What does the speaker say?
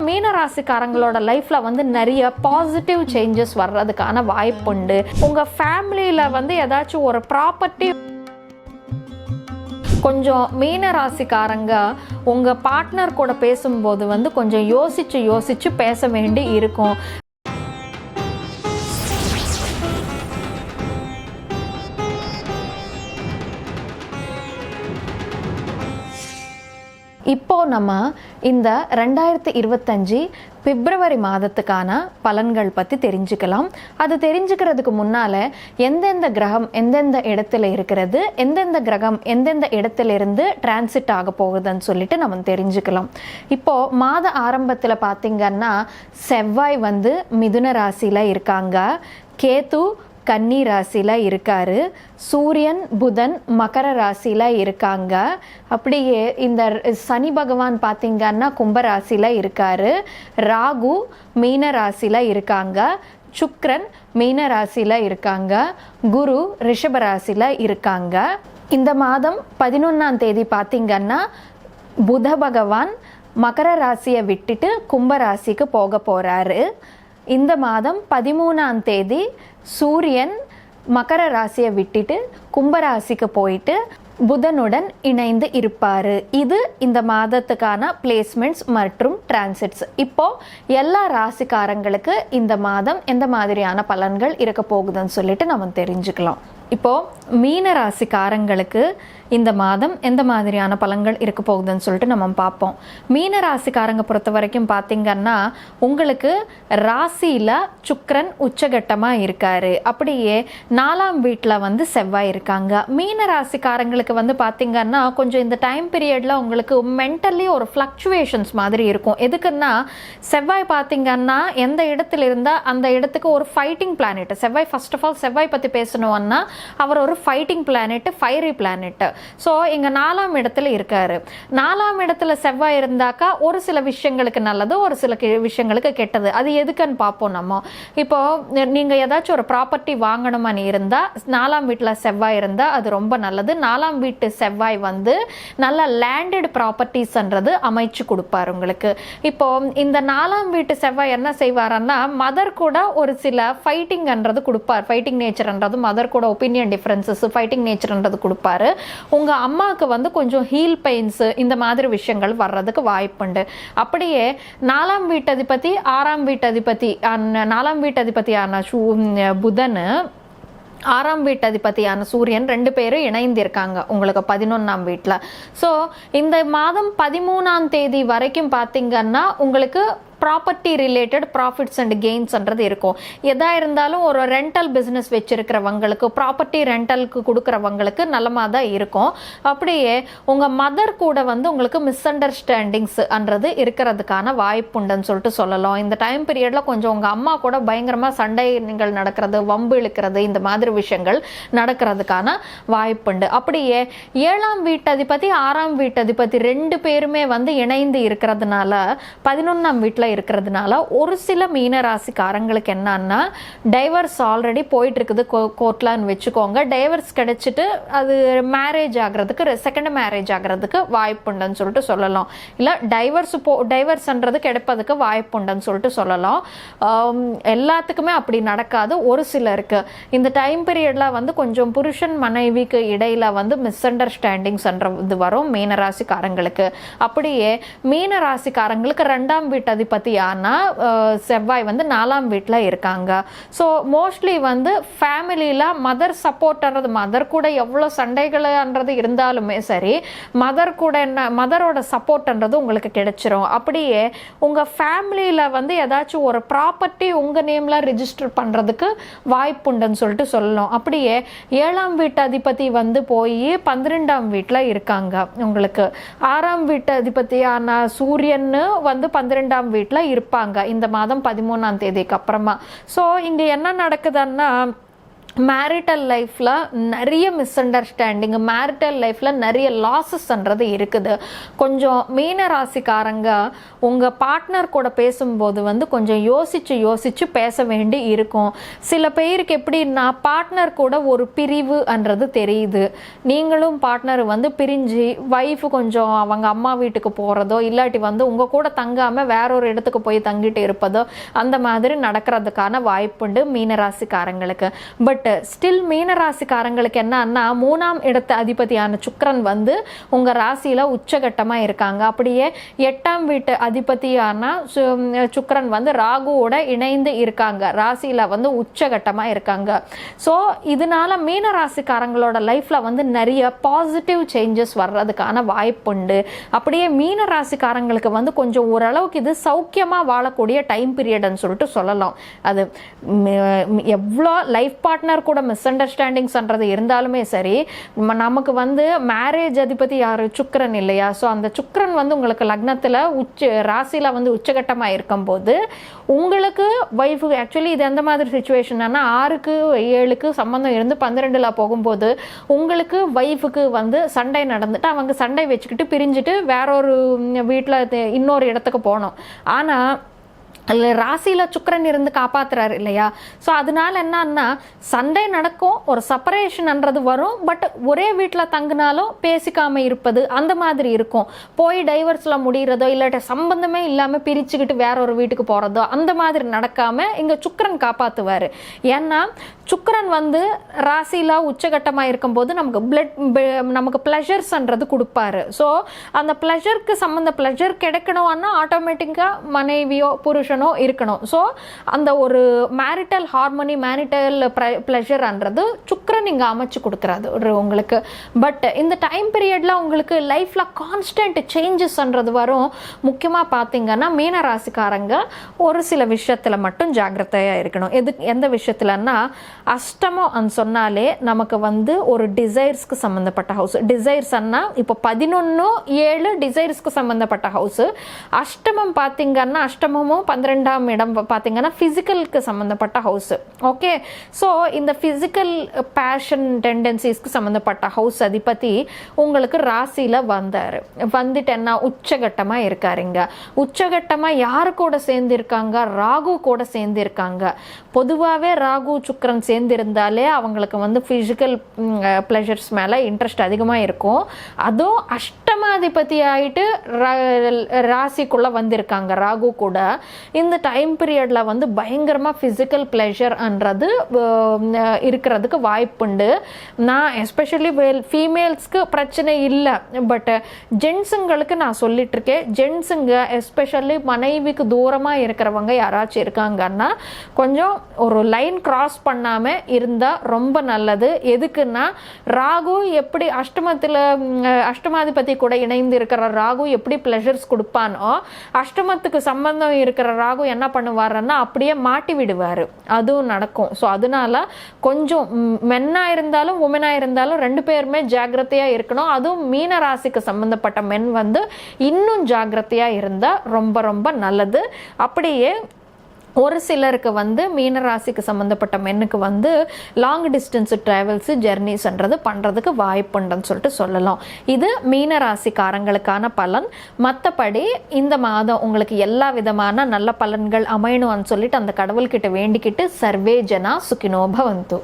மீனராசிக்காரங்களோட லைஃப்ல வந்து நிறைய பாசிட்டிவ் சேஞ்சஸ் வர்றதுக்கான வாய்ப்புண்டு. உங்க ஃபேமிலியில வந்து ஏதாச்சும் ஒரு ப்ராப்பர்ட்டி, கொஞ்சம் மீன ராசிக்காரங்க உங்கள் பார்ட்னர் கூட பேசும்போது வந்து கொஞ்சம் யோசிச்சு பேச வேண்டி இருக்கும். இப்போ நம்ம இந்த 2025 பிப்ரவரி மாதத்துக்கான பலன்கள் பற்றி தெரிஞ்சுக்கலாம். அது தெரிஞ்சுக்கிறதுக்கு முன்னால் எந்தெந்த கிரகம் எந்தெந்த இடத்துல இருக்கிறது, எந்தெந்த கிரகம் எந்தெந்த இடத்துல இருந்து டிரான்சிட் ஆக போகுதுன்னு சொல்லிட்டு நம்ம தெரிஞ்சுக்கலாம். இப்போது மாத ஆரம்பத்தில் பார்த்திங்கன்னா செவ்வாய் வந்து மிதுன ராசியில் இருக்காங்க, கேது கன்னி ராசியில் இருக்காரு, சூரியன் புதன் மகர ராசியில் இருக்காங்க. அப்படியே இந்த சனி பகவான் பார்த்திங்கன்னா கும்பராசியில் இருக்காரு, ராகு மீன ராசியில் இருக்காங்க, சுக்கிரன் மீன ராசியில் இருக்காங்க, குரு ரிஷப ராசியில் இருக்காங்க. இந்த மாதம் 11ஆம் தேதி பார்த்திங்கன்னா புத பகவான் மகர ராசியை விட்டுட்டு கும்பராசிக்கு போக போகிறாரு. இந்த மாதம் 13ஆம் தேதி சூரியன் மகர ராசியை விட்டுட்டு கும்பராசிக்கு போயிட்டு புதனுடன் இணைந்து இருப்பார். இது இந்த மாதத்துக்கான பிளேஸ்மெண்ட்ஸ் மற்றும் டிரான்சிட்ஸ். இப்போது எல்லா ராசிக்காரங்களுக்கு இந்த மாதம் எந்த மாதிரியான பலன்கள் இருக்க போகுதுன்னு சொல்லிட்டு நம்ம தெரிஞ்சுக்கலாம். இப்போது மீன ராசிக்காரங்களுக்கு இந்த மாதம் எந்த மாதிரியான பலன்கள் இருக்க போகுதுன்னு சொல்லிட்டு நம்ம பார்ப்போம். மீன ராசிக்காரங்க பொறுத்த வரைக்கும் பார்த்திங்கன்னா உங்களுக்கு ராசியில் சுக்கிரன் உச்சகட்டமாக இருக்கார். அப்படியே 4ஆம் வீட்டில் வந்து செவ்வாய் இருக்காங்க. மீன ராசிக்காரங்களுக்கு வந்து பார்த்திங்கன்னா கொஞ்சம் இந்த டைம் பீரியடில் உங்களுக்கு மென்டலி ஒரு ஃப்ளக்சுவேஷன்ஸ் மாதிரி இருக்கும். எதுக்குன்னா செவ்வாய் பார்த்திங்கன்னா எந்த இடத்துல இருந்தால் அந்த இடத்துக்கு ஒரு ஃபைட்டிங் பிளானெட். செவ்வாய் ஃபர்ஸ்ட் ஆஃப் ஆல் செவ்வாய் பற்றி பேசணும்னா அவர் ஒரு fighting planet, fiery planet. So இங்கே 4ஆம் இடத்துல இருக்காரு. 4ஆம் இடத்துல செவ்வாய் இருந்தாக்கா ஒரு சில விஷயங்களுக்கு நல்லது, ஒரு சில விஷயங்களுக்கு கெட்டது. அது எதுக்குன்னு பார்ப்போம் நம்ம. இப்போ நீங்கள் ஏதாச்சும் ஒரு ப்ராப்பர்ட்டி வாங்கணுமான்னு இருந்தால் 4ஆம் வீட்டில் செவ்வாய் இருந்தால் அது ரொம்ப நல்லது. 4ஆம் வீட்டு செவ்வாய் வந்து நல்ல லேண்டட் ப்ராப்பர்ட்டிஸ்ன்றது அமைச்சு கொடுப்பார் உங்களுக்கு. இப்போ இந்த 4ஆம் வீட்டு செவ்வாய் என்ன செய்வாருன்னா மதர் கூட ஒரு சில ஃபைட்டிங்ன்றது கொடுப்பார். ஃபைட்டிங் நேச்சர்ன்றது மதர் கூட ஒப்பீனியன் டிஃப்ரென்சஸ், ஃபைட்டிங் நேச்சர்ன்றது கொடுப்பாரு. உங்கள் அம்மாவுக்கு வந்து கொஞ்சம் ஹீல் பெயின்ஸ் இந்த மாதிரி விஷயங்கள் வர்றதுக்கு வாய்ப்புண்டு. அப்படியே 4ஆம் வீட்டதிபதி 6ஆம் வீட்டதிபதி 4ஆம் வீட்டதிபதியான புதன் 6ஆம் வீட்டதிபதியான சூரியன் 2 பேரும் இணைந்திருக்காங்க உங்களுக்கு 11ஆம் வீட்டில். ஸோ இந்த மாதம் 13ஆம் தேதி வரைக்கும் பார்த்திங்கன்னா உங்களுக்கு ப்ராப்பர்ட்டி ரிலேட்டட் ப்ராஃபிட்ஸ் அண்ட் கெயின்ஸ்ன்றது இருக்கும். எதாக இருந்தாலும் ஒரு ரெண்டல் பிஸ்னஸ் வச்சுருக்கிறவங்களுக்கு, ப்ராப்பர்ட்டி ரெண்டலுக்கு கொடுக்குறவங்களுக்கு நல்லமாக தான் இருக்கும். அப்படியே உங்கள் மதர் கூட வந்து உங்களுக்கு மிஸ் அண்டர்ஸ்டாண்டிங்ஸ்ன்றது இருக்கிறதுக்கான வாய்ப்புண்டுன்னு சொல்லிட்டு சொல்லலாம். இந்த டைம் பீரியடில் கொஞ்சம் உங்கள் அம்மா கூட பயங்கரமாக சண்டைகள் நடக்கிறது, வம்பு இழுக்கிறது, இந்த மாதிரி விஷயங்கள் நடக்கிறதுக்கான வாய்ப்புண்டு. அப்படியே 7ஆம் வீட்டதிபதி 6ஆம் வீட்டதிபதி 2 பேருமே வந்து இணைந்து இருக்கிறதுனால 11ஆம் வீட்டில் இருக்கிறதுனால ஒரு சில மீன ராசிக்காரங்களுக்கு என்னன்னா டைவர்ஸ் ஆல்ரெடி போயிட்டு இருக்குது கோர்ட்லான்னு வச்சுக்கோங்க. டைவர்ஸ் கிடைச்சிட்டு அது மேரேஜ் ஆகிறதுக்கு, செகண்ட் மேரேஜ் ஆகிறதுக்கு வாய்ப்புண்டுன்னு சொல்லிட்டு சொல்லலாம். இல்லை டைவர்ஸ்ன்றது கிடைப்பதுக்கு வாய்ப்புண்டுன்னு சொல்லிட்டு சொல்லலாம். எல்லாத்துக்குமே அப்படி நடக்காது, ஒரு சிலருக்கு. இந்த டைம் பீரியட்ல வந்து கொஞ்சம் புருஷன் மனைவிக்கு இடையில வந்து மிஸ் அண்டர்ஸ்டாண்டிங்ஸ்ன்றது வரும் மீனராசிக்காரங்களுக்கு. அப்படியே மீனராசிக்காரங்களுக்கு 2ஆம் வீட்டு அதிபதியான செவ்வாய் வந்து 4ஆம் வீட்டில் இருக்காங்க. ஸோ மோஸ்ட்லி வந்து ஃபேமிலியில் மதர் சப்போர்ட்ன்றது, மதர் கூட எவ்வளோ சண்டைகள்ன்றது இருந்தாலுமே சரி, மதரோட சப்போர்ட்ன்றது உங்களுக்கு கிடைச்சிரும். அப்படியே உங்கள் ஃபேமிலியில் வந்து ஏதாச்சும் ஒரு ப்ராப்பர்ட்டி உங்கள் நேமில் ரிஜிஸ்டர் பண்ணுறதுக்கு வாய்ப்புண்டுன்னு சொல்லிட்டு சொல்லலாம். அப்படியே 7ஆம் வீட்டு அதிபதி வந்து போய் 12ஆம் வீட்டில் இருக்காங்க உங்களுக்கு. 6ஆம் வீட்டு அதிபதியான சூரியன் வந்து 12ஆம் வீட்டில் இருப்பாங்க இந்த மாதம் 13ஆம் தேதிக்கு அப்புறமா. ஸோ இங்கே என்ன நடக்குதுன்னா மேரிட்டல் லைஃப்பில் நிறைய மிஸ் அண்டர்ஸ்டாண்டிங், மேரிட்டல் லைஃப்பில் நிறைய லாஸஸ்ன்றது இருக்குது. கொஞ்சம் மீன ராசிக்காரங்க உங்கள் பார்ட்னர் கூட பேசும்போது வந்து கொஞ்சம் யோசித்து பேச வேண்டி இருக்கும். சில பேருக்கு எப்படின்னா பார்ட்னர் கூட ஒரு பிரிவுன்றது தெரியுது. நீங்களும் பார்ட்னர் வந்து பிரிஞ்சு ஒய்ஃபு கொஞ்சம் அவங்க அம்மா வீட்டுக்கு போகிறதோ இல்லாட்டி வந்து உங்கள் கூட தங்காமல் வேற ஒரு இடத்துக்கு போய் தங்கிட்டு இருப்பதோ அந்த மாதிரி நடக்கிறதுக்கான வாய்ப்புண்டு மீனராசிக்காரங்களுக்கு. பட் ஸ்டில் மீனராசிக்காரங்களுக்கு என்னன்னா 3ஆம் இடத்து அதிபதியான சுக்கிரன் வந்து உங்க ராசியில உச்சகட்டமா இருக்காங்க. அப்படியே 8ஆம் வீட்டு அதிபதியான சுக்கிரன் வந்து ராகுவோட இணைந்து இருக்காங்க, ராசியில வந்து உச்சகட்டமா இருக்காங்க. ஸோ இதனால மீனராசிக்காரங்களோட லைஃப்ல வந்து நிறைய பாசிட்டிவ் சேஞ்சஸ் வர்றதுக்கான வாய்ப்புண்டு. அப்படியே மீனராசிக்காரங்களுக்கு வந்து கொஞ்சம் ஓரளவுக்கு இது சௌக்கியமா வாழக்கூடிய டைம் பீரியட்னு சொல்லிட்டு சொல்லலாம். அது எவ்வளோ லைஃப் பார்ட்னர் கூட மிஸ் அண்டர்ஸ்டாண்டிங்ஸ்ன்றது இருந்தாலுமே சரி, நமக்கு வந்து மேரேஜ் அதிபதி யாரு? சுக்கிரன் இல்லையா? ஸோ அந்த சுக்கிரன் வந்து உங்களுக்கு லக்னத்தில் ராசியில் வந்து உச்சகட்டமாக இருக்கும்போது உங்களுக்கு ஒய்ஃபு ஆக்சுவலி இது எந்த மாதிரி சுச்சுவேஷன்னா 6க்கு 7க்கு சம்மந்தம் இருந்து 12ல் போகும்போது உங்களுக்கு ஒய்ஃபுக்கு வந்து சண்டை நடந்துட்டு அவங்க சண்டை வச்சுக்கிட்டு பிரிஞ்சுட்டு வேற ஒரு வீட்டில் இன்னொரு இடத்துக்கு போனோம். ஆனால் ராசியில் சுக்கிரன் இருந்து காப்பாத்துறாரு இல்லையா? ஸோ அதனால என்னன்னா சண்டை நடக்கும், ஒரு செப்பரேஷன்ன்றது வரும். பட் ஒரே வீட்டில் தங்கினாலும் பேசிக்காம இருப்பது அந்த மாதிரி இருக்கும். போய் டைவர்ஸில் முடிகிறதோ இல்லாட்ட சம்பந்தமே இல்லாமல் பிரிச்சுக்கிட்டு வேற ஒரு வீட்டுக்கு போகிறதோ அந்த மாதிரி நடக்காமல் இங்கே சுக்கிரன் காப்பாற்றுவார். ஏன்னா சுக்கிரன் வந்து ராசியில் உச்சகட்டமாக இருக்கும்போது நமக்கு ப்ளஷர்ஸ்ன்றது கொடுப்பாரு. ஸோ அந்த ப்ளஷர் கிடைக்கணும்னா ஆட்டோமேட்டிக்காக மனைவியோ புருஷன் இருக்கணும். ஸோ அந்த ஒரு மேரிட்டல் ஹார்மோனி, மேரிட்டல் ப்ளஷர்ன்றது சுக்கிரன் இங்கே அமைச்சு கொடுக்குறாரு உங்களுக்கு. பட் இந்த டைம் பீரியட்ல உங்களுக்கு லைஃப்ல கான்ஸ்டன்ட் சேஞ்சஸ்ன்றது வரும். முக்கியமாக பார்த்தீங்கன்னா மீன ராசிக்காரங்க ஒரு சில விஷயத்தில் மட்டும் ஜாக்கிரதையாக இருக்கணும். எந்த விஷயத்துலன்னா அஷ்டமம் சொன்னாலே நமக்கு வந்து ஒரு டிசைர்ஸ்க்கு சம்மந்தப்பட்ட ஹவுஸ். டிசைர்ஸ்ன்னா இப்போ 11/7 டிசைர்ஸ்க்கு சம்மந்தப்பட்ட ஹவுஸ். அஷ்டமம் பார்த்தீங்கன்னா அஷ்டமமும் 12ஆம் இடம் பார்த்தீங்கன்னா ஃபிசிக்கலுக்கு சம்மந்தப்பட்ட ஹவுஸ். ஓகே, ஸோ இந்த ஃபிசிக்கல் பேஷன் டெண்டன்சிஸ்க்கு சம்மந்தப்பட்ட ஹவுஸ் அதிபதி உங்களுக்கு ராசியில் வந்துட்டேன்னா உச்சகட்டமாக இருக்காருங்க. உச்சகட்டமாக யாரு கூட சேர்ந்திருக்காங்க? ராகு கூட சேர்ந்திருக்காங்க. பொதுவாகவே ராகு சுக்கிரன் சேர்ந்திருந்தாலே அவங்களுக்கு வந்து ஃபிசிக்கல் ப்ளஷர்ஸ் மேலே இன்ட்ரெஸ்ட் அதிகமாக இருக்கும். அதுவும் அஷ்டமாதிபதி ஆகிட்டு ராசிக்குள்ளே வந்திருக்காங்க ராகு கூட. இந்த டைம் பீரியட்ல வந்து பயங்கரமாக ஃபிசிக்கல் ப்ளஷர்ன்றது இருக்கிறதுக்கு வாய்ப்புண்டு. நான் எஸ்பெஷலி ஃபீமேல்ஸ்க்கு பிரச்சனை இல்லை, பட் ஜென்ஸுங்களுக்கு நான் சொல்லிட்டு இருக்கேன். ஜென்ஸுங்க எஸ்பெஷலி மனைவிக்கு தூரமாக இருக்கிறவங்க யாராச்சும் இருக்காங்கன்னா கொஞ்சம் ஒரு லைன் கிராஸ் பண்ணாமல் இருந்தால் ரொம்ப நல்லது. எதுக்குன்னா ராகு எப்படி அஷ்டமாதிபதி கூட இணைந்து இருக்கிற ராகு எப்படி ப்ளஷர்ஸ் கொடுப்பானோ அஷ்டமத்துக்கு சம்பந்தம் இருக்கிற ராகு என்ன பண்ணுவாருன்னா அப்படியே மாட்டி விடுவார். அதுவும் நடக்கும். ஸோ அதனால கொஞ்சம் மென்னா இருந்தாலும் உமனா இருந்தாலும் 2 பேருமே ஜாக்கிரதையாக இருக்கணும். அதுவும் மீன ராசிக்கு சம்பந்தப்பட்ட மென் வந்து இன்னும் ஜாக்கிரதையாக இருந்தால் ரொம்ப ரொம்ப நல்லது. அப்படியே ஒரு சிலருக்கு வந்து மீனராசிக்கு சம்மந்தப்பட்ட மென்னுக்கு வந்து லாங் டிஸ்டன்ஸ் ட்ராவல்ஸு ஜெர்னிஸ்ன்றது பண்ணுறதுக்கு வாய்ப்புண்டுன்னு சொல்லிட்டு சொல்லலாம். இது மீனராசிக்காரங்களுக்கான பலன். மற்றபடி இந்த மாதம் உங்களுக்கு எல்லா விதமான நல்ல பலன்கள் அமையணும்னு சொல்லிட்டு அந்த கடவுள்கிட்ட வேண்டிக்கிட்டு சர்வே ஜனா சுகினோ பவந்து.